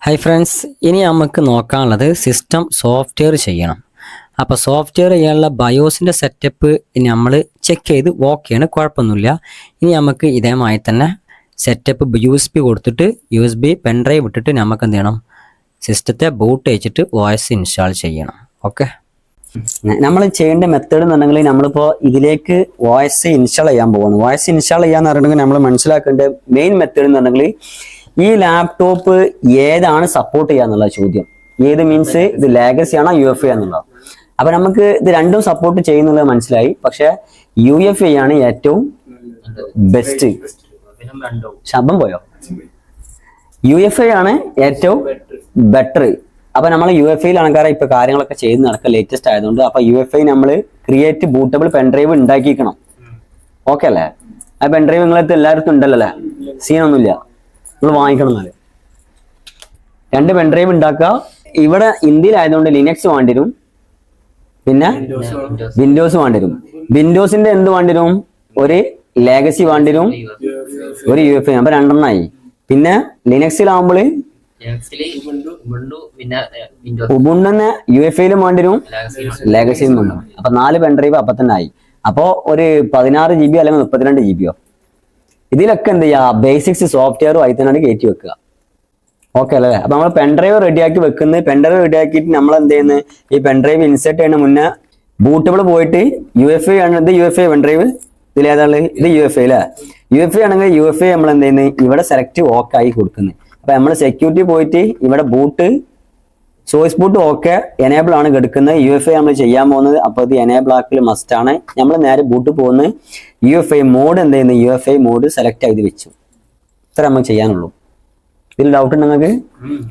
Hi friends, ഇനി നമുക്ക് നോക്കാനുള്ളത് system software ചെയ്യണം. അപ്പോൾ സോഫ്റ്റ്വെയർ ചെയ്യാനുള്ള ബയോസിൻ്റെ സെറ്റപ്പ് നമ്മൾ ചെക്ക് ചെയ്ത് ഓക്കെയാണ്, കുഴപ്പമൊന്നുമില്ല. ഇനി നമുക്ക് ഇതേമായി തന്നെ സെറ്റപ്പ് USB കൊടുത്തിട്ട് USB പെൻഡ്രൈവ് ഇട്ടിട്ട് നമുക്ക് എന്ത് ചെയ്യണം, സിസ്റ്റത്തെ ബൂട്ട് വെച്ചിട്ട് OS ഇൻസ്റ്റാൾ ചെയ്യണം. ഓക്കെ, നമ്മൾ ചെയ്യേണ്ട മെത്തേഡ് എന്നുണ്ടെങ്കിൽ നമ്മളിപ്പോൾ ഇതിലേക്ക് OS ഇൻസ്റ്റാൾ ചെയ്യാൻ പോകണം. OS ഇൻസ്റ്റാൾ ചെയ്യാന്ന് പറഞ്ഞിട്ടുണ്ടെങ്കിൽ നമ്മൾ മനസ്സിലാക്കേണ്ട മെയിൻ മെത്തേഡ് എന്നുണ്ടെങ്കിൽ ഈ ലാപ്ടോപ്പ് ഏതാണ് സപ്പോർട്ട് ചെയ്യാന്നുള്ള ചോദ്യം. ഏത് മീൻസ് ഇത് ലാഗസി ആണോ UFI എന്നുള്ളത്. അപ്പൊ നമുക്ക് ഇത് രണ്ടും സപ്പോർട്ട് ചെയ്യുന്നുള്ളത് മനസ്സിലായി. പക്ഷെ UFI ആണ് ഏറ്റവും ബെസ്റ്റ്. ശബ്ദം പോയോ? UFI ആണ് ഏറ്റവും ബെറ്റർ. അപ്പൊ നമ്മൾ UFIയിലാണ് കാരണം ഇപ്പൊ കാര്യങ്ങളൊക്കെ ചെയ്ത് നടക്കുക, ലേറ്റസ്റ്റ് ആയതുകൊണ്ട്. അപ്പൊ UFI നമ്മൾ ക്രിയേറ്റ് ബൂട്ടബിൾ പെൻഡ്രൈവ് ഉണ്ടാക്കിക്കണം. ഓക്കെ അല്ലേ? ആ പെൻഡ്രൈവ് നിങ്ങളടുത്ത് എല്ലായിടത്തും ഉണ്ടല്ലോ അല്ലേ? സീനൊന്നുമില്ല, നിങ്ങൾ വാങ്ങിക്കണം. എന്നാല് 2 പെൻഡ്രൈവ് ഉണ്ടാക്കുക. ഇവിടെ ഇന്ത്യയിലായതുകൊണ്ട് ലിനക്സ് വേണ്ടി വരും, പിന്നെ വിൻഡോസ് വേണ്ടി വരും. വിൻഡോസിന്റെ എന്ത് വേണ്ടി വരും? ഒരു ലെഗസി വേണ്ടി വരും, ഒരു UFI. അപ്പൊ 2 എണ്ണമായി. പിന്നെ ലിനക്സിലാവുമ്പോൾ ഉബുണ്ടുന്നെ UFIയിലും വേണ്ടി വരും, ലെഗസിയിലും വേണ്ടി വരും. അപ്പൊ 4 പെൻഡ്രൈവ് അപ്പൊ തന്നെ ആയി. അപ്പോ ഒരു 16 GB അല്ലെങ്കിൽ 32 GB ഇതിലൊക്കെ എന്ത് ചെയ്യുക, ബേസിക്സ് സോഫ്റ്റ്വെയർ ആയിത്തന്നെ കയറ്റി വെക്കുക. ഓക്കെ അല്ലേ? അപ്പൊ നമ്മൾ പെൻഡ്രൈവ് റെഡിയാക്കി വെക്കുന്നത്. പെൻഡ്രൈവ് റെഡിയാക്കിയിട്ട് നമ്മൾ എന്ത് ചെയ്യുന്നത്, ഈ പെൻഡ്രൈവ് ഇൻസെർട്ട് ചെയ്യുന്ന മുന്നേ ബൂട്ടബിൾ പോയിട്ട് UFI ആണ്. ഇത് UFI പെൻഡ്രൈവ്, ഇതിലേതാണ്? ഇത് UFI അല്ലേ? UFI ആണെങ്കിൽ UFI നമ്മൾ എന്ത് ചെയ്യുന്നത്, ഇവിടെ സെലക്ട് ഓക്കെ ആയി കൊടുക്കുന്നത്. അപ്പൊ നമ്മൾ സെക്യൂരിറ്റി പോയിട്ട് ഇവിടെ boot source boot okay enable ആണ് എടുക്കുന്നത്. UFI നമ്മൾ ചെയ്യാൻ പോകുന്നത്. അപ്പൊ ഇത് എനേബിൾ ആക്കൽ മസ്റ്റ് ആണ്. നമ്മൾ നേരെ ബൂട്ട് പോകുന്നത് UFI മോഡ് എന്ത് ചെയ്യുന്നത്, UFI മോഡ് സെലക്ട് ചെയ്ത് വെച്ചു. ഇത്ര നമുക്ക് ചെയ്യാനുള്ളൂ. ഇതിൽ ഡൗട്ട് ഉണ്ട് നിങ്ങൾക്ക്?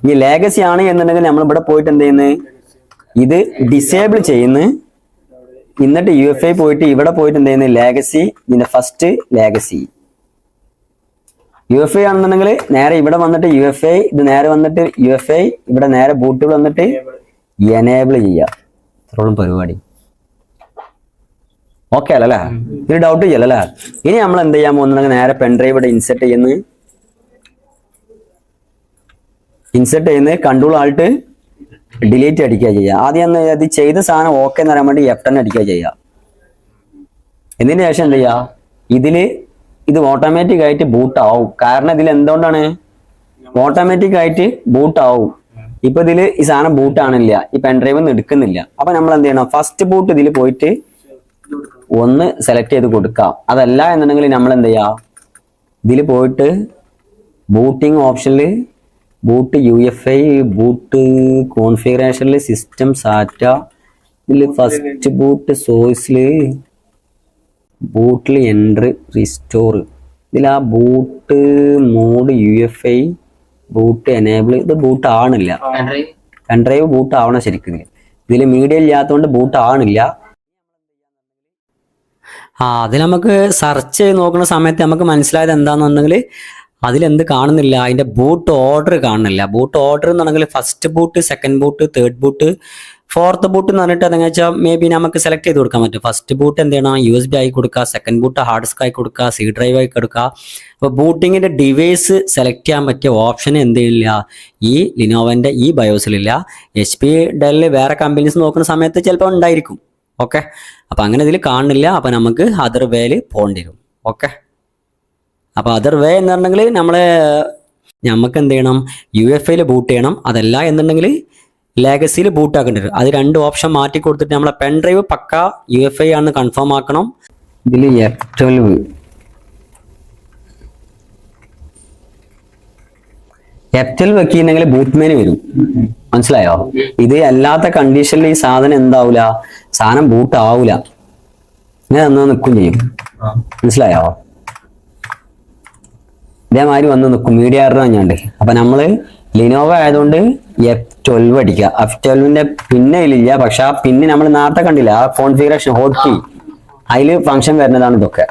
ഈ ലേഗസി ആണ് എന്നുണ്ടെങ്കിൽ നമ്മൾ ഇവിടെ പോയിട്ട് എന്ത് ചെയ്യുന്നത്, ഇത് ഡിസേബിൾ ചെയ്യുന്നു. എന്നിട്ട് UFI പോയിട്ട് ഇവിടെ പോയിട്ട് എന്ത് ചെയ്യുന്നത്, ലേഗസി, ഇതിന്റെ ഫസ്റ്റ് ലേഗസി. UFI ആണെന്നുണ്ടെങ്കിൽ നേരെ ഇവിടെ വന്നിട്ട് UFI, ഇത് നേരെ വന്നിട്ട് UFI, ഇവിടെ നേരെ ബൂട്ടിൽ വന്നിട്ട് എനേബിൾ ചെയ്യുക. ഇത്രയോളം പരിപാടി. ഓക്കെ അല്ലല്ലേ? ഇതിന് ഡൗട്ട് ചെയ്യല്ലേ? ഇനി നമ്മൾ എന്ത് ചെയ്യാൻ പോകുന്നുണ്ടെങ്കിൽ നേരെ പെൻഡ്രൈവ് ഇവിടെ ഇൻസെർട്ട് ചെയ്യുന്നത്. ഇൻസെർട്ട് ചെയ്യുന്നത് കൺട്രോൾ ആൾട്ട് ഡിലീറ്റ് അടിക്കുക ചെയ്യുക. ആദ്യം ഇത് ചെയ്ത സാധനം ഓക്കെ എന്ന് പറയാൻ വേണ്ടി F10 അടിക്കുക ചെയ്യുക. ഇതിന് ശേഷം എന്ത് ചെയ്യുക, ഇത് ഓട്ടോമാറ്റിക് ആയിട്ട് ബൂട്ട് ആവും. കാരണം ഇതിൽ എന്തുകൊണ്ടാണ് ഓട്ടോമാറ്റിക് ആയിട്ട് ബൂട്ട് ആവും? ഇപ്പൊ ഇതിൽ ഈ സാധനം ബൂട്ട് ആണില്ല, ഈ പെൻഡ്രൈവ് ഒന്നും എടുക്കുന്നില്ല. അപ്പൊ നമ്മൾ എന്ത് ചെയ്യണം, ഫസ്റ്റ് ബൂട്ട് ഇതിൽ പോയിട്ട് ഒന്ന് സെലക്ട് ചെയ്ത് കൊടുക്കാം. അതല്ല എന്നുണ്ടെങ്കിൽ നമ്മൾ എന്ത് ചെയ്യാം, ഇതിൽ പോയിട്ട് ബൂട്ടിങ് ഓപ്ഷനിൽ ബൂട്ട് UFI ബൂട്ട് കോൺഫിഗറേഷനിൽ സിസ്റ്റം സാറ്റ, ഇതിൽ ഫസ്റ്റ് ബൂട്ട് സോഴ്സിൽ ബൂട്ടിൽ എൻട്രി റിസ്റ്റോർ, ഇതിൽ ആ boot mode UFI boot enable. ഇത് ബൂട്ട് ആണില്ല, പെൻഡ്രൈവ് ബൂട്ട് ആവണം ശരിക്കും. ഇതിൽ മീഡിയ ഇല്ലാത്തതുകൊണ്ട് ബൂട്ട് ആണില്ല. അതിൽ നമുക്ക് സെർച്ച് ചെയ്ത് നോക്കുന്ന സമയത്ത് നമുക്ക് മനസ്സിലായത് എന്താണെന്നുണ്ടെങ്കിൽ അതിലെന്ത് കാണുന്നില്ല, അതിൻ്റെ ബൂട്ട് ഓർഡർ കാണുന്നില്ല. ബൂട്ട് ഓർഡർ എന്നുണ്ടെങ്കിൽ first boot, second boot, third boot, fourth boot എന്ന് പറഞ്ഞിട്ട് അതെന്ന് വെച്ചാൽ മേ ബി നമുക്ക് സെലക്ട് ചെയ്ത് കൊടുക്കാൻ പറ്റും. ഫസ്റ്റ് ബൂട്ട് എന്ത് ചെയ്യണം, USB ആയി കൊടുക്കുക, സെക്കൻഡ് ബൂട്ട് ഹാർഡ് ഡിസ്ക് ആയി കൊടുക്കുക, C ഡ്രൈവ് ആയി കൊടുക്കുക. അപ്പോൾ ബൂട്ടിങ്ങിൻ്റെ ഡിവൈസ് സെലക്ട് ചെയ്യാൻ പറ്റിയ ഓപ്ഷൻ എന്ത് ചെയ്യില്ല, ഈ ലിനോവൻ്റെ ഈ ബയോസിലില്ല. HP ഡെൽ വേറെ കമ്പനീസ് നോക്കുന്ന സമയത്ത് ചിലപ്പോൾ ഉണ്ടായിരിക്കും. ഓക്കെ, അപ്പം അങ്ങനെ ഇതിൽ കാണുന്നില്ല. അപ്പം നമുക്ക് അതർ വേയിൽ പോകേണ്ടി വരും. ഓക്കെ, അപ്പോൾ അതർ വേ എന്ന് പറഞ്ഞിട്ടുണ്ടെങ്കിൽ നമുക്ക് എന്ത് ചെയ്യണം, UFIയിൽ ബൂട്ട് ചെയ്യണം. അതല്ല എന്നുണ്ടെങ്കിൽ ലെഗസിയിൽ ബൂട്ട് ആക്കേണ്ടി വരും. അത് 2 ഓപ്ഷൻ മാറ്റി കൊടുത്തിട്ട് നമ്മളെ പെൻഡ്രൈവ് പക്ക UFI ആണെന്ന് കൺഫേം ആക്കണം. ഇതിൽ F12 വെക്കുന്നെങ്കിൽ ബൂട്ട് മെനു വരും. മനസ്സിലായോ? ഇത് അല്ലാത്ത കണ്ടീഷനിൽ ഈ സാധനം എന്താവൂല, സാധനം ബൂട്ട് ആവൂല, ഇങ്ങനെ വന്ന് നിൽക്കും ചെയ്യും. മനസ്സിലായോ? ഇതേമാതിരി വന്ന് നിൽക്കും. മീഡിയ എറർ തന്നെയുണ്ട്. അപ്പൊ നമ്മള് ലിനോവ ആയതുകൊണ്ട് F12 അടിക്കുക. F12ന്റെ പിന്നെ ഇതിലില്ല, പക്ഷെ ആ പിന്നെ നമ്മൾ നേരത്തെ കണ്ടില്ല, ആ കോൺഫിഗറേഷൻ ഹോട്ട് കീ അതിൽ ഫംഗ്ഷൻ വരുന്നതാണ് ഇതൊക്കെ.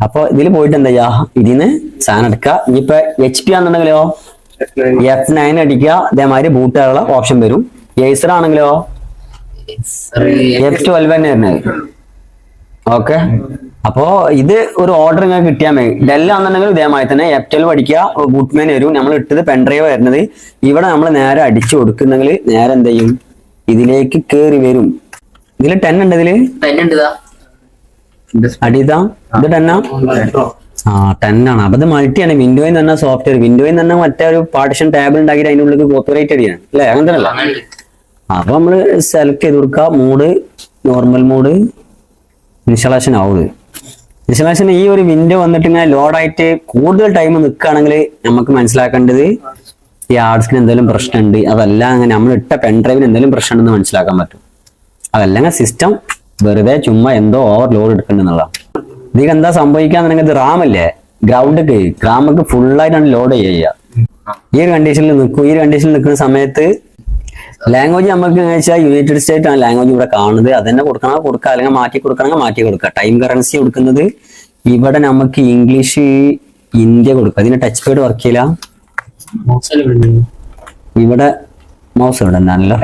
അപ്പൊ ഇതിൽ പോയിട്ട് എന്താ ചെയ്യാ, ഇതിന്ന് സാധനം എടുക്കുക. ഇനിയിപ്പോ HP ആണെന്നുണ്ടെങ്കിലോ F9 അടിക്കുക. അതേമാതിരി ബൂട്ടുള്ള ഓപ്ഷൻ വരും. Acer ആണെങ്കിലോ F12 തന്നെ വരുന്നത്. ഓക്കെ, അപ്പോ ഇത് ഒരു ഓർഡർ ഇങ്ങനെ കിട്ടിയാൽ മതി. ഡെല്ലാന്നുണ്ടെങ്കിൽ ഇതേമാതിരി തന്നെ എപ്റ്റൽ പഠിക്കുക, ബൂട്ട്മാൻ വരും. നമ്മൾ ഇട്ടത് പെൻഡ്രൈവ് വരുന്നത് ഇവിടെ നമ്മൾ നേരെ അടിച്ചു കൊടുക്കുന്നെങ്കിൽ നേരെ എന്ത് ചെയ്യും, ഇതിലേക്ക് കേറി വരും. ഇതില് 10 ഉണ്ട്, ഇതില് 10 ഉണ്ട് അടിതാ. ഇത് 10 ആ 10 ആണ്. അപ്പൊ ഇത് മൾട്ടിയാണ്. വിൻഡോയിൽ തന്നെ സോഫ്റ്റ്വെയർ, വിൻഡോയിൽ തന്നെ മറ്റേ ഒരു പാർട്ടിഷൻ ടേബിൾ ഉണ്ടാക്കിയിട്ട് അതിന്റെ ഉള്ളിൽ കോപ്പറേറ്റ് അടിയാണ് അല്ലെ, അങ്ങനെ തന്നെ അല്ലേ. അപ്പൊ നമ്മള് സെലക്ട് ചെയ്ത് കൊടുക്കുക, മോഡ് നോർമൽ മോഡ്, ഇൻസ്റ്റലേഷൻ ആവുന്നത്. ഇൻസ്റ്റലേഷൻ ഈ ഒരു വിൻഡോ വന്നിട്ട് ഇങ്ങനെ ലോഡായിട്ട് കൂടുതൽ ടൈം നിൽക്കുകയാണെങ്കിൽ നമുക്ക് മനസ്സിലാക്കേണ്ടത് ഈ ഹാർഡ് ഡിസ്കിന് എന്തെങ്കിലും പ്രശ്നമുണ്ട്. അതല്ല അങ്ങനെ നമ്മൾ ഇട്ട പെൻഡ്രൈവിന് എന്തെങ്കിലും പ്രശ്നം ഉണ്ടെന്ന് മനസ്സിലാക്കാൻ പറ്റും. അതല്ലെങ്കിൽ സിസ്റ്റം വെറുതെ ചുമ്മാ എന്തോ ഓവർ ലോഡ് എടുക്കുന്നുള്ളതാണ്. ഇതിൽ എന്താ സംഭവിക്കാന്നുണ്ടെങ്കിൽ ഇത് റാമല്ലേ, റാമക്ക് ഫുള്ളായിട്ടാണ് ലോഡ് ചെയ്യുക. ഈ ഒരു കണ്ടീഷനിൽ നിൽക്കും. ഈ ഒരു കണ്ടീഷനിൽ നിൽക്കുന്ന സമയത്ത് ലാംഗ്വേജ് നമുക്ക് വെച്ചാൽ യുണൈറ്റഡ് സ്റ്റേറ്റ് ആണ് ലാംഗ്വേജ് ഇവിടെ കാണുന്നത്. അത് തന്നെ കൊടുക്കണം, കൊടുക്കുക, അല്ലെങ്കിൽ മാറ്റി കൊടുക്കണമെങ്കിൽ മാറ്റി കൊടുക്കുക. ടൈം കറൻസി കൊടുക്കുന്നത് ഇവിടെ നമുക്ക് ഇംഗ്ലീഷ് ഇന്ത്യ കൊടുക്കുക. അതിന് ടച്ച് പാഡ് വർക്ക് ചെയ്യില്ല. ഇവിടെ മൗസ് ഇവിടെ എന്താണല്ലോ,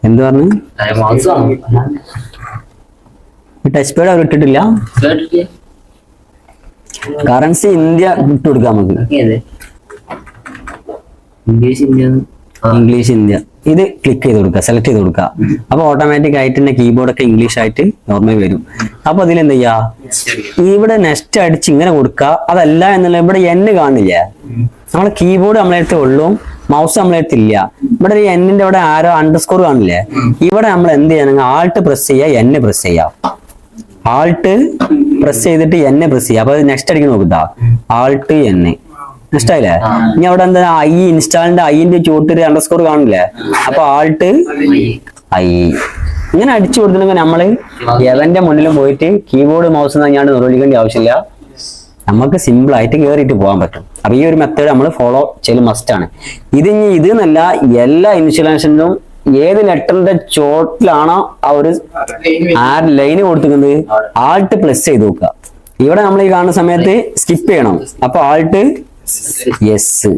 എന്ത് പറഞ്ഞു, ടച്ച് പാഡ് അവർ ഇട്ടിട്ടില്ല. കറൻസി ഇന്ത്യ ഇട്ട് കൊടുക്കാം നമുക്ക്, ഇംഗ്ലീഷ് ഇന്ത്യ. ഇത് ക്ലിക്ക് ചെയ്ത് കൊടുക്കുക, സെലക്ട് ചെയ്ത് കൊടുക്കുക. അപ്പൊ ഓട്ടോമാറ്റിക് ആയിട്ട് തന്നെ കീബോർഡ് ഒക്കെ ഇംഗ്ലീഷ് ആയിട്ട് നോർമൽ വരും. അപ്പൊ അതിൽ എന്ത് ചെയ്യാ, ഇവിടെ നെക്സ്റ്റ് അടിച്ച് ഇങ്ങനെ കൊടുക്കുക. അതല്ല എന്നുള്ള ഇവിടെ എൻ കാണില്ലേ, നമ്മളെ കീബോർഡ് നമ്മളെടുത്ത് ഉള്ളൂ, മൗസ് നമ്മളെടുത്ത് ഇല്ല. ഇവിടെ ഒരു എന്നിന്റെ ഇവിടെ ആരോ അണ്ടർസ്കോർ കാണില്ലേ, ഇവിടെ നമ്മൾ എന്ത് ചെയ്യണമെങ്കിൽ ആൾട്ട് പ്രസ് ചെയ്യുക, എൻ പ്രസ് ചെയ്യാം. ആൾട്ട് പ്രസ് ചെയ്തിട്ട് എൻ പ്രസ് ചെയ്യുക. അപ്പൊ നെക്സ്റ്റ് അടിക്കാൻ നോക്കുക, ആൾട്ട് എൻ. ഇഷ്ടായില്ലേ. ഇനി അവിടെ എന്താ ഐ ഇൻസ്റ്റാളിന്റെ ഐന്റെ ചുവട്ടൊരു അണ്ടർസ്കോർ കാണില്ലേ, അപ്പൊ ആൾട്ട് ഐ ഇങ്ങനെ അടിച്ചു കൊടുത്തിട്ടുണ്ടെങ്കിൽ നമ്മള് എവന്റെ മുന്നിലും പോയിട്ട് കീബോർഡ് മൗസ് ഞാൻ നിർവഹിക്കേണ്ട ആവശ്യമില്ല. നമുക്ക് സിമ്പിൾ ആയിട്ട് കയറിയിട്ട് പോകാൻ പറ്റും. അപ്പൊ ഈ ഒരു മെത്തേഡ് നമ്മൾ ഫോളോ ചെയ്യൽ മസ്റ്റ് ആണ്. ഇത് എന്നല്ല, എല്ലാ ഇൻസ്റ്റലേഷനും ഏത് ലെറ്ററിന്റെ ചോട്ടിലാണോ ആ ഒരു ലൈന് കൊടുത്തിരിക്കുന്നത് ആൾട്ട് പ്ലസ് ചെയ്ത് നോക്കുക. ഇവിടെ നമ്മൾ ഈ കാണുന്ന സമയത്ത് സ്കിപ്പ് ചെയ്യണം. അപ്പൊ ആൾട്ട് യെസ്.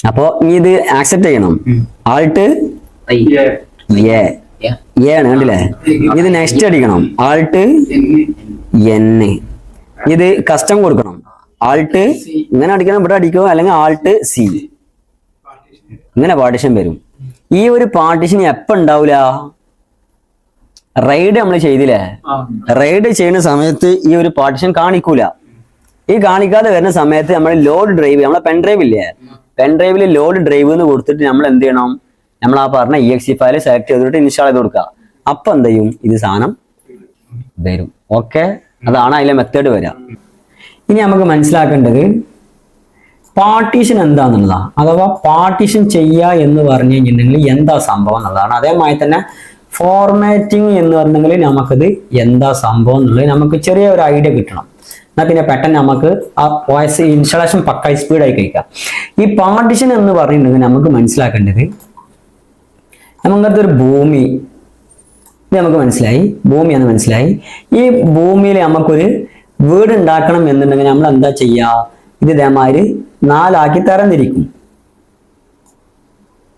അപ്പൊ ഇനി ഇത് ആക്സെപ്റ്റ് ചെയ്യണം. ആൾട്ട് എ ആണ്, കണ്ടില്ലേ. ഇത് നെക്സ്റ്റ് അടിക്കണം, ആൾട്ട് എൻ. ഇത് കസ്റ്റം കൊടുക്കണം, ആൾട്ട് ഇങ്ങനെ അടിക്കണം, ഇവിടെ അടിക്കുക, അല്ലെങ്കിൽ ആൾട്ട് സി. ഇങ്ങനെ പാർട്ടീഷൻ വരും. ഈ ഒരു പാർട്ടീഷൻ എപ്പ ഉണ്ടാവൂല, റൈഡ് നമ്മൾ ചെയ്തില്ലേ, റൈഡ് ചെയ്യുന്ന സമയത്ത് ഈ ഒരു പാർട്ടീഷൻ കാണിക്കൂല. ഈ കാണിക്കാതെ വരുന്ന സമയത്ത് നമ്മൾ ലോഡ് ഡ്രൈവ്, നമ്മളെ പെൻഡ്രൈവ് ഇല്ലേ, പെൻഡ്രൈവിൽ ലോഡ് ഡ്രൈവ് എന്ന് കൊടുത്തിട്ട് നമ്മൾ എന്ത് ചെയ്യണം, നമ്മൾ ആ പറഞ്ഞ exe ഫയൽ സെലക്ട് ചെയ്തിട്ട് ഇൻസ്റ്റാൾ ചെയ്ത് കൊടുക്കുക. അപ്പൊ എന്ത് ചെയ്യും, ഇത് സാധനം വരും. ഓക്കെ, അതാണ് അതിലെ മെത്തേഡ് വരിക. ഇനി നമുക്ക് മനസ്സിലാക്കേണ്ടത് പാർട്ടീഷൻ എന്താന്നുള്ളതാണ്, അഥവാ പാർട്ടീഷൻ ചെയ്യുക എന്ന് പറഞ്ഞു കഴിഞ്ഞിട്ടുണ്ടെങ്കിൽ എന്താ സംഭവം എന്നുള്ളതാണ്. അതേമാതിരി തന്നെ ഫോർമാറ്റിംഗ് എന്ന് പറഞ്ഞെങ്കിൽ നമുക്കത് എന്താ സംഭവം എന്നുള്ളത് നമുക്ക് ചെറിയ ഒരു ഐഡിയ കിട്ടണം. എന്നാൽ പിന്നെ പെട്ടെന്ന് നമുക്ക് ആ വോയിസ് ഇൻസ്റ്റലേഷൻ പക്കായി സ്പീഡായി കഴിക്കാം. ഈ പാർട്ടീഷൻ എന്ന് പറയുന്നത് നമുക്ക് മനസ്സിലാക്കേണ്ടത്, നമുക്കടുത്ത് ഒരു ഭൂമി, ഇത് നമുക്ക് മനസ്സിലായി, ഭൂമിയാന്ന് മനസ്സിലായി. ഈ ഭൂമിയിൽ നമുക്കൊരു വീട് ഉണ്ടാക്കണം എന്നുണ്ടെങ്കിൽ നമ്മൾ എന്താ ചെയ്യുക, ഇത് ഇതേമാതിരി 4 ആക്കി തരംതിരിക്കും.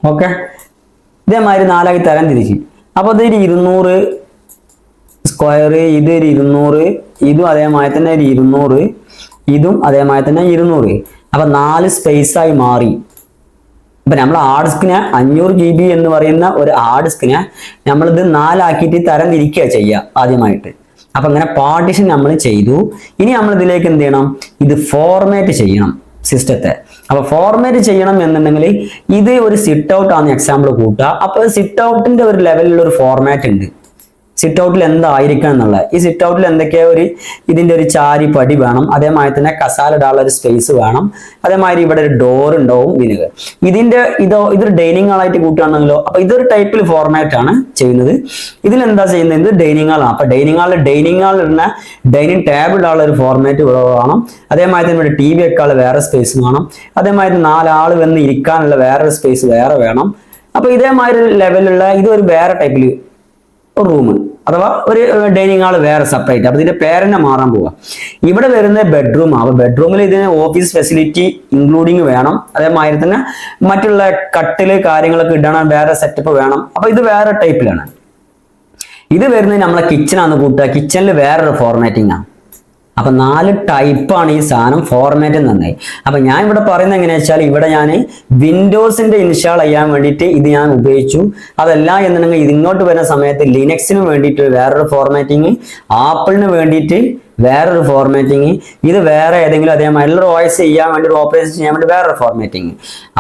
ഓക്കെ, ഇതേമാതിരി 4 ആക്കി തരംതിരിക്കും. അപ്പൊ ഇതൊരു 200 സ്ക്വയർ, ഇതൊരു 200, ഇതും അതേമാതിരി തന്നെ ഒരു 200, ഇതും അതേമാതിരി തന്നെ 200. അപ്പൊ 4 സ്പേസ് ആയി മാറി. ഇപ്പൊ നമ്മൾ ഹാർഡ് ഡിസ്കിനെ 500 GB എന്ന് പറയുന്ന ഒരു ഹാർഡ് ഡിസ്കിനെ നമ്മളിത് 4 ആക്കിയിട്ട് തരംതിരിക്കുക ചെയ്യുക ആദ്യമായിട്ട്. അപ്പൊ അങ്ങനെ പാർട്ടീഷൻ നമ്മൾ ചെയ്തു. ഇനി നമ്മൾ ഇതിലേക്ക് എന്ത് ചെയ്യണം, ഇത് ഫോർമാറ്റ് ചെയ്യണം സിസ്റ്റത്തെ. അപ്പൊ ഫോർമാറ്റ് ചെയ്യണം എന്നുണ്ടെങ്കിൽ ഇത് ഒരു സിറ്റ് ഔട്ട് ആണ് എക്സാമ്പിൾ കൂട്ടുക. അപ്പൊ സിറ്റ് ഔട്ടിന്റെ ഒരു ലെവലിലുള്ള ഒരു ഫോർമാറ്റ് ഉണ്ട്. സിറ്റ് ഔട്ടിൽ എന്തായിരിക്കണം എന്നുള്ളത്. ഈ സിറ്റ് ഔട്ടിൽ എന്തൊക്കെയോ ഇതിന്റെ ഒരു ചാരി പടി വേണം, അതേമാതിരി തന്നെ കസാല ഇടാനുള്ള ഒരു സ്പേസ് വേണം, അതേമാതിരി ഇവിടെ ഒരു ഡോർ ഉണ്ടാവും ഇതിന്. ഇതൊരു ഡൈനിങ് ഹാളായിട്ട് കൂട്ടുകയാണെങ്കിലോ, അപ്പൊ ഇതൊരു ടൈപ്പിൽ ഫോർമാറ്റ് ആണ് ചെയ്യുന്നത്. ഇതിലെന്താ ചെയ്യുന്നത്, ഇത് ഡൈനിങ് ഹാളാണ്. അപ്പൊ ഡൈനിങ് ഹാളിൽ ഇടുന്ന ഡൈനിങ് ടേബിൾ ഇടാനുള്ള ഒരു ഫോർമാറ്റ് വേണം. അതേമാതിരി തന്നെ ഇവിടെ TV വെക്കാനുള്ള വേറെ സ്പേസ് വേണം. അതേമാതിരി 4 ആൾ വന്ന് ഇരിക്കാനുള്ള വേറെ സ്പേസ് വേറെ വേണം. അപ്പൊ ഇതേമാതിരി ലെവലിലുള്ള ഇതൊരു വേറെ ടൈപ്പിൽ റൂം അഥവാ ഒരു ഡൈനിങ് ഹാൾ വേറെ സെപ്പറേറ്റ്. അപ്പൊ ഇതിന്റെ പേരെന്നെ മാറാൻ പോവുക. ഇവിടെ വരുന്ന ബെഡ്റൂം. അപ്പൊ ബെഡ്റൂമിൽ ഇതിന് ഓഫീസ് ഫെസിലിറ്റി ഇൻക്ലൂഡിങ് വേണം. അതേമാതിരി തന്നെ മറ്റുള്ള കട്ടില് കാര്യങ്ങളൊക്കെ ഇടണം, വേറെ സെറ്റപ്പ് വേണം. അപ്പൊ ഇത് വേറെ ടൈപ്പിലാണ്. ഇത് വരുന്നത് നമ്മളെ കിച്ചണാണ് കൂട്ടുക. കിച്ചണിൽ വേറൊരു ഫോർമാറ്റിംഗ് ആണ്. അപ്പൊ 4 ടൈപ്പാണ് ഈ സാധനം ഫോർമാറ്റ് നന്നായി. അപ്പൊ ഞാൻ ഇവിടെ പറയുന്നത് എങ്ങനെയാ വെച്ചാൽ, ഇവിടെ ഞാൻ വിൻഡോസിന്റെ ഇൻസ്റ്റാൾ ചെയ്യാൻ വേണ്ടിയിട്ട് ഇത് ഞാൻ ഉപയോഗിച്ചു. അതല്ല എന്നുണ്ടെങ്കിൽ ഇത് ഇങ്ങോട്ട് വരുന്ന സമയത്ത് ലിനക്സിന് വേണ്ടിയിട്ട് വേറൊരു ഫോർമാറ്റിങ്, ആപ്പിളിന് വേണ്ടിയിട്ട് വേറൊരു ഫോർമാറ്റിങ്, ഇത് വേറെ ഏതെങ്കിലും അതേമാതിരി OS ചെയ്യാൻ വേണ്ടി, ഒരു ഓപ്പറേഷൻ ചെയ്യാൻ വേണ്ടി വേറൊരു ഫോർമാറ്റിങ്.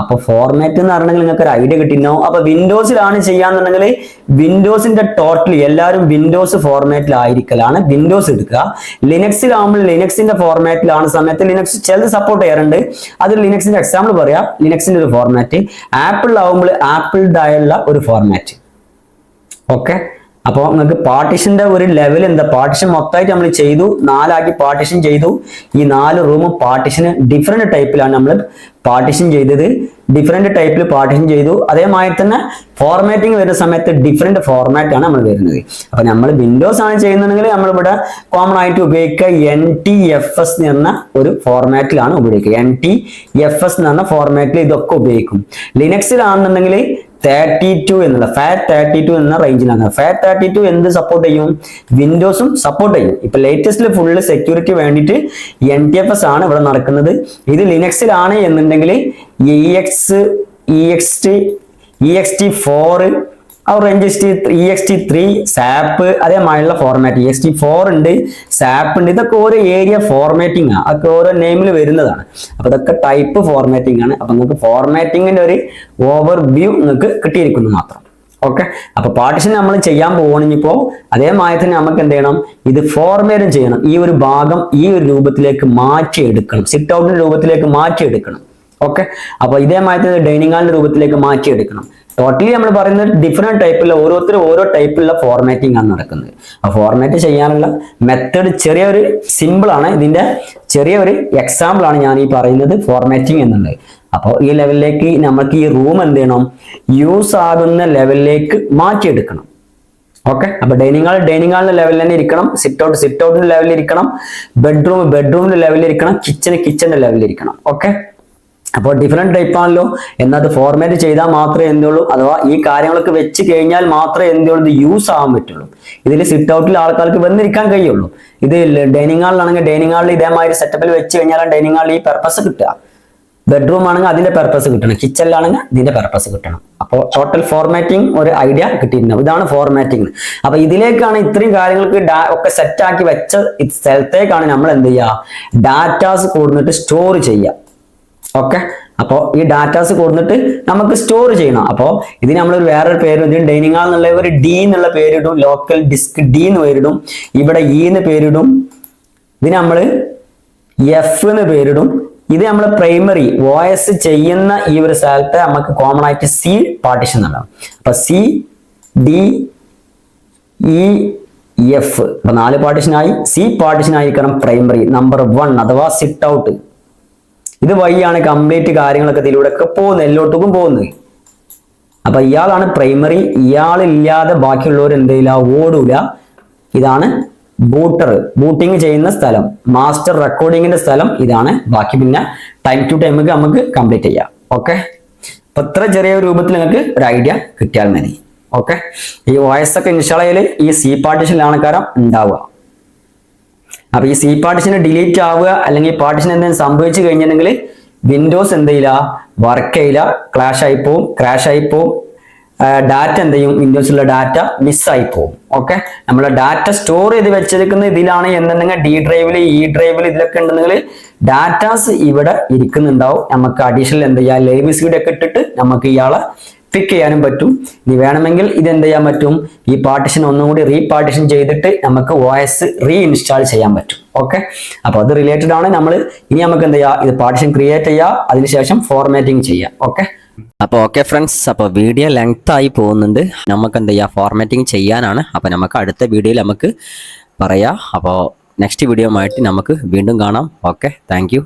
അപ്പൊ ഫോർമാറ്റ് എന്ന് പറഞ്ഞെങ്കിൽ നിങ്ങൾക്ക് ഒരു ഐഡിയ കിട്ടിയിട്ടുണ്ടാവും. അപ്പൊ വിൻഡോസിലാണ് ചെയ്യാന്നുണ്ടെങ്കിൽ വിൻഡോസിന്റെ ടോട്ടലി എല്ലാവരും വിൻഡോസ് ഫോർമാറ്റിലായിരിക്കലാണ് വിൻഡോസ് എടുക്കുക. ലിനക്സിലാകുമ്പോൾ ലിനക്സിന്റെ ഫോർമാറ്റിലാണ് സമയത്ത് ലിനക്സ് ചിലത് സപ്പോർട്ട് ചെയ്യാറുണ്ട്. അത് ലിനക്സിന്റെ എക്സാമ്പിൾ പറയാം. ലിനക്സിന്റെ ഒരു ഫോർമാറ്റ്, ആപ്പിളിലാവുമ്പോൾ ആപ്പിളിൻ്റെയുള്ള ഒരു ഫോർമാറ്റ്. ഓക്കെ, അപ്പോൾ നിങ്ങൾക്ക് പാർട്ടീഷന്റെ ഒരു ലെവൽ എന്താ, പാർട്ടീഷൻ മൊത്തമായിട്ട് നമ്മൾ ചെയ്തു, 4 ആക്കി പാർട്ടീഷൻ ചെയ്തു. ഈ 4 റൂമും പാർട്ടീഷന് ഡിഫറെന്റ് ടൈപ്പിലാണ് നമ്മൾ പാർട്ടീഷൻ ചെയ്തത്. ഡിഫറെന്റ് ടൈപ്പിൽ പാർട്ടീഷൻ ചെയ്തു. അതേമാതിരി തന്നെ ഫോർമാറ്റിംഗ് വരുന്ന സമയത്ത് ഡിഫറെന്റ് ഫോർമാറ്റ് ആണ് നമ്മൾ വരുന്നത്. അപ്പൊ നമ്മൾ വിൻഡോസ് ആണ് ചെയ്യുന്നതെങ്കിൽ നമ്മളിവിടെ കോമൺ ആയിട്ട് ഉപയോഗിക്കുക NTFS എന്ന ഒരു ഫോർമാറ്റിലാണ് ഉപയോഗിക്കുക. NTFS എന്ന് പറഞ്ഞ ഫോർമാറ്റിൽ ഇതൊക്കെ ഉപയോഗിക്കും. ലിനക്സിലാണെന്നുണ്ടെങ്കിൽ 32 എന്നുള്ള FAT32 എന്ന റേഞ്ചിലാണ്. FAT32 എന്ത് സപ്പോർട്ട് ചെയ്യും? വിൻഡോസും സപ്പോർട്ട് ചെയ്യും. ഇപ്പൊ ലേറ്റസ്റ്റിൽ ഫുള്ള് സെക്യൂരിറ്റി വേണ്ടിയിട്ട് NTFS ആണ് ഇവിടെ നടക്കുന്നത്. ഇത് ലിനക്സിലാണ് എന്നുണ്ടെങ്കിൽ EXT4 EXT3 SAP അതേമാതിരിയുള്ള format. EXT4 ഉണ്ട്, SAP ഉണ്ട്. ഇതൊക്കെ ഓരോ ഏരിയ ഫോർമാറ്റിംഗ് ആണ്. അതൊക്കെ ഓരോ നെയിമിൽ വരുന്നതാണ്. അപ്പൊ ഇതൊക്കെ ടൈപ്പ് ഫോർമാറ്റിംഗ് ആണ്. അപ്പൊ നിങ്ങൾക്ക് ഫോർമാറ്റിംഗിന്റെ ഒരു ഓവർവ്യൂ നിങ്ങൾക്ക് കിട്ടിയിരിക്കുന്നു മാത്രം. ഓക്കെ, അപ്പൊ പാർട്ടീഷൻ നമ്മൾ ചെയ്യാൻ പോകണിപ്പോ അതേമാതിരി തന്നെ നമുക്ക് എന്ത് ചെയ്യണം, ഇത് ഫോർമാറ്റും ചെയ്യണം. ഈ ഒരു ഭാഗം ഈ ഒരു രൂപത്തിലേക്ക് മാറ്റിയെടുക്കണം, സിറ്റ് ഔട്ടിന്റെ രൂപത്തിലേക്ക് മാറ്റിയെടുക്കണം. ഓക്കെ, അപ്പൊ ഇതേമാതിരി ഡൈനിങ് ഹാളിന്റെ രൂപത്തിലേക്ക് മാറ്റിയെടുക്കണം. ടോട്ടലി നമ്മൾ പറയുന്നത് ഡിഫറെന്റ് ടൈപ്പിലുള്ള ഓരോരുത്തരും ഓരോ ടൈപ്പിലുള്ള ഫോർമാറ്റിംഗ് ആണ് നടക്കുന്നത്. ആ ഫോർമാറ്റ് ചെയ്യാനുള്ള മെത്തേഡ് ചെറിയൊരു സിമ്പിൾ ആണ്. ഇതിന്റെ ചെറിയൊരു എക്സാമ്പിൾ ആണ് ഞാൻ ഈ പറയുന്നത് ഫോർമാറ്റിംഗ് എന്നുള്ളത്. അപ്പോൾ ഈ ലെവലിലേക്ക് നമുക്ക് ഈ റൂം എന്ത് ചെയ്യണം, യൂസ് ആകുന്ന ലെവലിലേക്ക് മാറ്റിയെടുക്കണം. ഓക്കെ, അപ്പൊ ഡൈനിങ് ഹാളിന്റെ ലെവലിൽ തന്നെ ഇരിക്കണം, സിറ്റ് ഔട്ടിന്റെ ലെവലിൽ ഇരിക്കണം, ബെഡ്റൂമിന്റെ ലെവലിൽ ഇരിക്കണം, കിച്ചന്റെ ലെവലിൽ ഇരിക്കണം. ഓക്കെ, അപ്പോൾ ഡിഫറെന്റ് ടൈപ്പ് ആണല്ലോ. എന്നാൽ അത് ഫോർമാറ്റ് ചെയ്താൽ മാത്രമേ എന്തുള്ളൂ, അഥവാ ഈ കാര്യങ്ങളൊക്കെ വെച്ച് കഴിഞ്ഞാൽ മാത്രമേ എന്തുള്ളൂ ഇത് യൂസ് ആവാൻ പറ്റുള്ളൂ. ഇതിൽ സിറ്റ് ഔട്ടിൽ ആൾക്കാർക്ക് വന്നിരിക്കാൻ കഴിയുള്ളൂ. ഇത് ഡൈനിങ് ഹാളിലാണെങ്കിൽ ഡൈനിങ് ഹാളിൽ ഇതേമാതിരി സെറ്റപ്പിൽ വെച്ച് കഴിഞ്ഞാൽ ഡൈനിങ് ഹാളിൽ ഈ പെർപ്പസ് കിട്ടുക. ബെഡ്റൂം ആണെങ്കിൽ അതിന്റെ പെർപ്പസ് കിട്ടണം, കിച്ചണിലാണെങ്കിൽ ഇതിന്റെ പെർപ്പസ് കിട്ടണം. അപ്പോൾ ടോട്ടൽ ഫോർമാറ്റിംഗ് ഒരു ഐഡിയ കിട്ടിയിട്ടുണ്ടാവും. ഇതാണ് ഫോർമാറ്റിംഗ്. അപ്പൊ ഇതിലേക്കാണ് ഇത്രയും കാര്യങ്ങൾക്ക് ഒക്കെ സെറ്റ് ആക്കി വെച്ച സ്ഥലത്തേക്കാണ് നമ്മൾ എന്ത് ചെയ്യുക, ഡാറ്റാസ് കൊടുത്തിട്ട് സ്റ്റോർ ചെയ്യുക. ഓക്കെ, അപ്പോൾ ഈ ഡാറ്റാസ് കൊടുത്തിട്ട് നമുക്ക് സ്റ്റോർ ചെയ്യണം. അപ്പോൾ ഇതിന് നമ്മൾ വേറൊരു പേര്, ഇതിന് ഡൈനിങ് ഹാൾ എന്നുള്ള ഒരു D എന്നുള്ള പേരിടും, ലോക്കൽ ഡിസ്ക് D എന്ന് പേരിടും, ഇവിടെ E എന്ന് പേരിടും, ഇതിന് നമ്മൾ F എന്ന് പേരിടും. ഇത് നമ്മൾ പ്രൈമറി OS ചെയ്യുന്ന ഈ ഒരു സ്ഥലത്ത് നമുക്ക് കോമൺ ആയിട്ട് C പാർട്ടീഷൻ ഉണ്ടാവും. അപ്പൊ C D E F, അപ്പൊ 4 പാർട്ടീഷനായി. C പാർട്ടീഷൻ ആയിരിക്കണം പ്രൈമറി നമ്പർ 1 അഥവാ സിറ്റ് ഔട്ട്. ഇത് വഴിയാണ് കംപ്ലീറ്റ് കാര്യങ്ങളൊക്കെ ഇതിലൂടെ ഒക്കെ പോകുന്നത്, എല്ലായിടത്തും പോകുന്നത്. അപ്പൊ ഇയാളാണ് പ്രൈമറി. ഇയാളില്ലാതെ ബാക്കിയുള്ളവർ എന്ത് ചെയ്യില്ല, ഓടൂല. ഇതാണ് ബൂട്ടിങ് ചെയ്യുന്ന സ്ഥലം, മാസ്റ്റർ റെക്കോർഡിങ്ങിന്റെ സ്ഥലം ഇതാണ്. ബാക്കി പിന്നെ ടൈം ടു ടൈം നമുക്ക് കംപ്ലീറ്റ് ചെയ്യാം. ഓക്കെ, അപ്പൊ ഇത്ര ചെറിയ രൂപത്തിൽ നിങ്ങൾക്ക് ഒരു ഐഡിയ കിട്ടിയാൽ മതി. ഓക്കെ, ഈ OS ഒക്കെ ഇൻസ്റ്റാൾ ചെയ്യൽ ഈ C പാർട്ടീഷനിലാണ് കാരണം ഉണ്ടാവുക. അപ്പൊ ഈ C പാർട്ടീഷൻ ഡിലീറ്റ് ആവുക അല്ലെങ്കിൽ പാർട്ടീഷൻ എന്തെങ്കിലും സംഭവിച്ചു കഴിഞ്ഞിട്ടുണ്ടെങ്കിൽ വിൻഡോസ് എന്ത് ചെയ്യില്ല, വർക്ക് ചെയ്യില്ല, ക്രാഷ് ആയി പോവും. ഡാറ്റ എന്ത് ചെയ്യും, വിൻഡോസിലുള്ള ഡാറ്റ മിസ്സായി പോകും. ഓക്കെ, നമ്മളെ ഡാറ്റ സ്റ്റോർ ചെയ്ത് വെച്ചിരിക്കുന്ന ഇതിലാണ് എന്നുണ്ടെങ്കിൽ D ഡ്രൈവിൽ E ഡ്രൈവിൽ ഇതിലൊക്കെ ഉണ്ടെങ്കിൽ ഡാറ്റാസ് ഇവിടെ ഇരിക്കുന്നുണ്ടാവും. നമുക്ക് അഡീഷണൽ എന്ത് ചെയ്യാം, LABCD ഒക്കെ ഇട്ടിട്ട് നമുക്ക് ഇയാളെ പിക്ക് ചെയ്യാനും പറ്റും. ഇനി വേണമെങ്കിൽ ഇത് എന്ത് ചെയ്യാൻ പറ്റും, ഈ പാർട്ടീഷൻ ഒന്നും കൂടി റീപാർട്ടീഷൻ ചെയ്തിട്ട് നമുക്ക് OS റീഇൻസ്റ്റാൾ ചെയ്യാൻ പറ്റും. ഓക്കെ, അപ്പൊ അത് റിലേറ്റഡ് ആണ്. നമ്മൾ ഇനി നമുക്ക് എന്ത് ചെയ്യാം, ഇത് പാർട്ടീഷൻ ക്രിയേറ്റ് ചെയ്യുക, അതിനുശേഷം ഫോർമാറ്റിംഗ് ചെയ്യാം. ഓക്കെ, അപ്പോൾ ഓക്കെ ഫ്രണ്ട്സ്, അപ്പോൾ വീഡിയോ ലെങ്ത് ആയി പോകുന്നുണ്ട്. നമുക്ക് എന്ത് ചെയ്യുക, ഫോർമാറ്റിംഗ് ചെയ്യാനാണ്. അപ്പോൾ നമുക്ക് അടുത്ത വീഡിയോയിൽ നമുക്ക് പറയാം. അപ്പോൾ നെക്സ്റ്റ് വീഡിയോ ആയിട്ട് നമുക്ക് വീണ്ടും കാണാം. Okay, thank you.